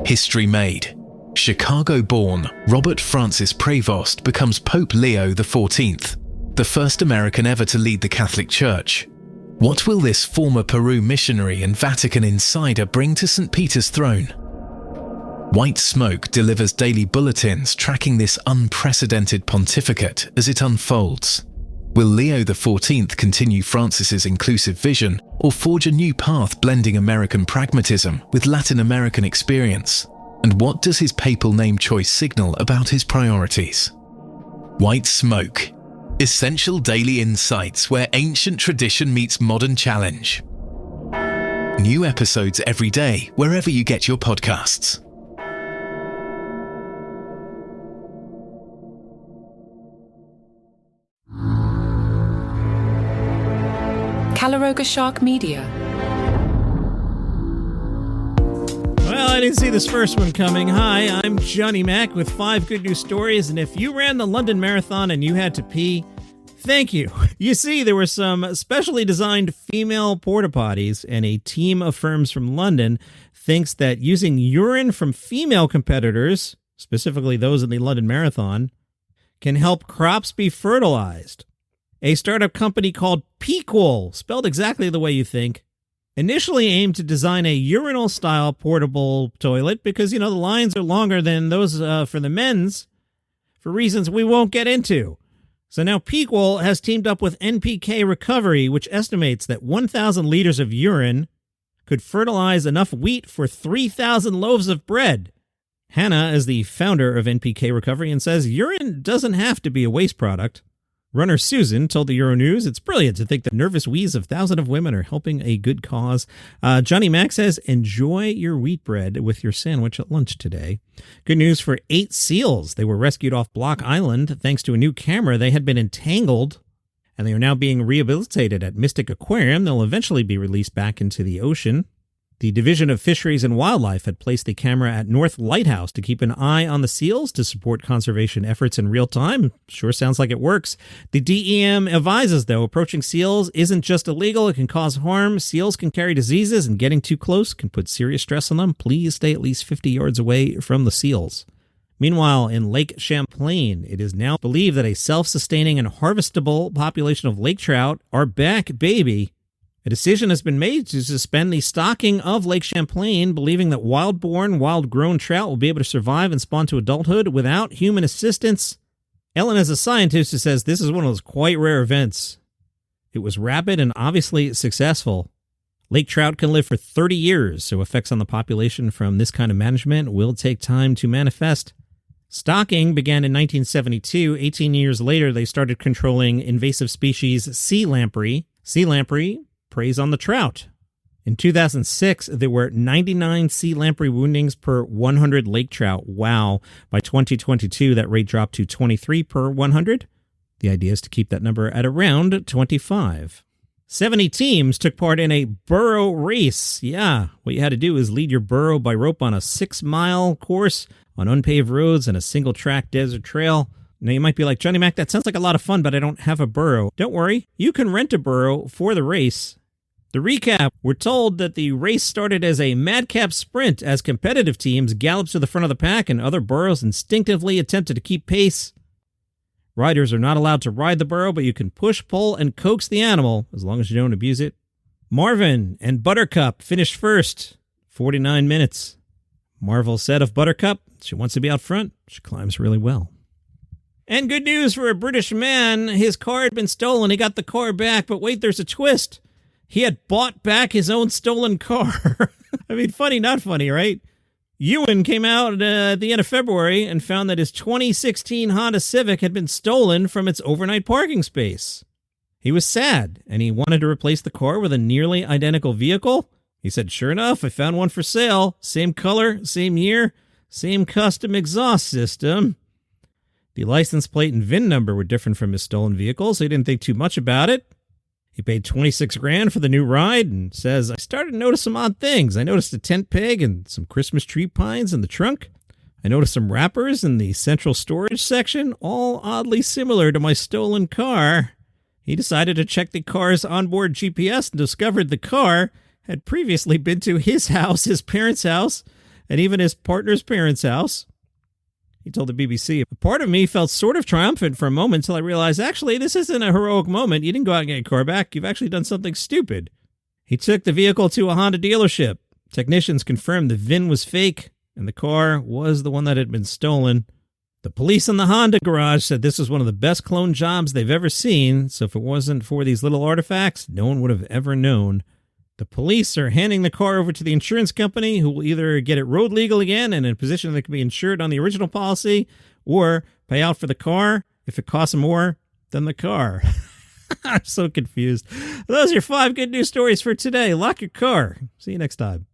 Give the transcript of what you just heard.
History made. Chicago-born Robert Francis Prevost becomes Pope Leo XIV, the first American ever to lead the Catholic Church. What will this former Peru missionary and Vatican insider bring to St. Peter's throne? White Smoke delivers daily bulletins tracking this unprecedented pontificate as it unfolds. Will Leo XIV continue Francis's inclusive vision or forge a new path blending American pragmatism with Latin American experience? And what does his papal name choice signal about his priorities? White Smoke. Essential daily insights where ancient tradition meets modern challenge. New episodes every day wherever you get your podcasts. Caloroga Shark Media. Well, I didn't see this first one coming. Hi, I'm Johnny Mac with 5 good news stories, and if you ran the London Marathon and you had to pee, thank you. You see, there were some specially designed female porta-potties, and a team of firms from London thinks that using urine from female competitors, specifically those in the London Marathon, can help crops be fertilized. A startup company called Pequel, spelled exactly the way you think, initially aimed to design a urinal-style portable toilet because, the lines are longer than those for the men's, for reasons we won't get into. So now Pequel has teamed up with NPK Recovery, which estimates that 1,000 liters of urine could fertilize enough wheat for 3,000 loaves of bread. Hannah is the founder of NPK Recovery and says urine doesn't have to be a waste product. Runner Susan told the Euronews, "It's brilliant to think the nervous wheeze of thousands of women are helping a good cause." Johnny Mac says, "Enjoy your wheat bread with your sandwich at lunch today." Good news for 8 seals. They were rescued off Block Island thanks to a new camera. They had been entangled, and they are now being rehabilitated at Mystic Aquarium. They'll eventually be released back into the ocean. The Division of Fisheries and Wildlife had placed the camera at North Lighthouse to keep an eye on the seals to support conservation efforts in real time. Sure sounds like it works. The DEM advises, though, approaching seals isn't just illegal, it can cause harm. Seals can carry diseases, and getting too close can put serious stress on them. Please stay at least 50 yards away from the seals. Meanwhile, in Lake Champlain, it is now believed that a self-sustaining and harvestable population of lake trout are back, baby. A decision has been made to suspend the stocking of Lake Champlain, believing that wild-born, wild-grown trout will be able to survive and spawn to adulthood without human assistance. Ellen is a scientist who says this is one of those quite rare events. It was rapid and obviously successful. Lake trout can live for 30 years, so effects on the population from this kind of management will take time to manifest. Stocking began in 1972. 18 years later, they started controlling invasive species sea lamprey. Sea lamprey preys on the trout. In 2006, there were 99 sea lamprey woundings per 100 lake trout. Wow. By 2022, that rate dropped to 23 per 100. The idea is to keep that number at around 25. 70 teams took part in a burrow race. Yeah, what you had to do is lead your burrow by rope on a 6-mile course on unpaved roads and a single-track desert trail. Now, you might be like, Johnny Mac, that sounds like a lot of fun, but I don't have a burrow. Don't worry, you can rent a burrow for the race. The recap, we're told that the race started as a madcap sprint as competitive teams galloped to the front of the pack and other burros instinctively attempted to keep pace. Riders are not allowed to ride the burro, but you can push, pull, and coax the animal as long as you don't abuse it. Marvin and Buttercup finished first, 49 minutes. Marvel said of Buttercup, she wants to be out front. She climbs really well. And good news for a British man. His car had been stolen. He got the car back, but wait, there's a twist. He had bought back his own stolen car. I mean, funny, not funny, right? Ewan came out at the end of February and found that his 2016 Honda Civic had been stolen from its overnight parking space. He was sad, and he wanted to replace the car with a nearly identical vehicle. He said, sure enough, I found one for sale. Same color, same year, same custom exhaust system. The license plate and VIN number were different from his stolen vehicle, so he didn't think too much about it. He paid $26,000 for the new ride and says, I started to notice some odd things. I noticed a tent peg and some Christmas tree pines in the trunk. I noticed some wrappers in the central storage section, all oddly similar to my stolen car. He decided to check the car's onboard GPS and discovered the car had previously been to his house, his parents' house, and even his partner's parents' house. He told the BBC, "A part of me felt sort of triumphant for a moment until I realized, actually, this isn't a heroic moment. You didn't go out and get your car back. You've actually done something stupid." He took the vehicle to a Honda dealership. Technicians confirmed the VIN was fake, and the car was the one that had been stolen. The police in the Honda garage said this was one of the best clone jobs they've ever seen, so if it wasn't for these little artifacts, no one would have ever known. The police are handing the car over to the insurance company, who will either get it road legal again and in a position that can be insured on the original policy, or pay out for the car if it costs more than the car. I'm so confused. Those are your 5 good news stories for today. Lock your car. See you next time.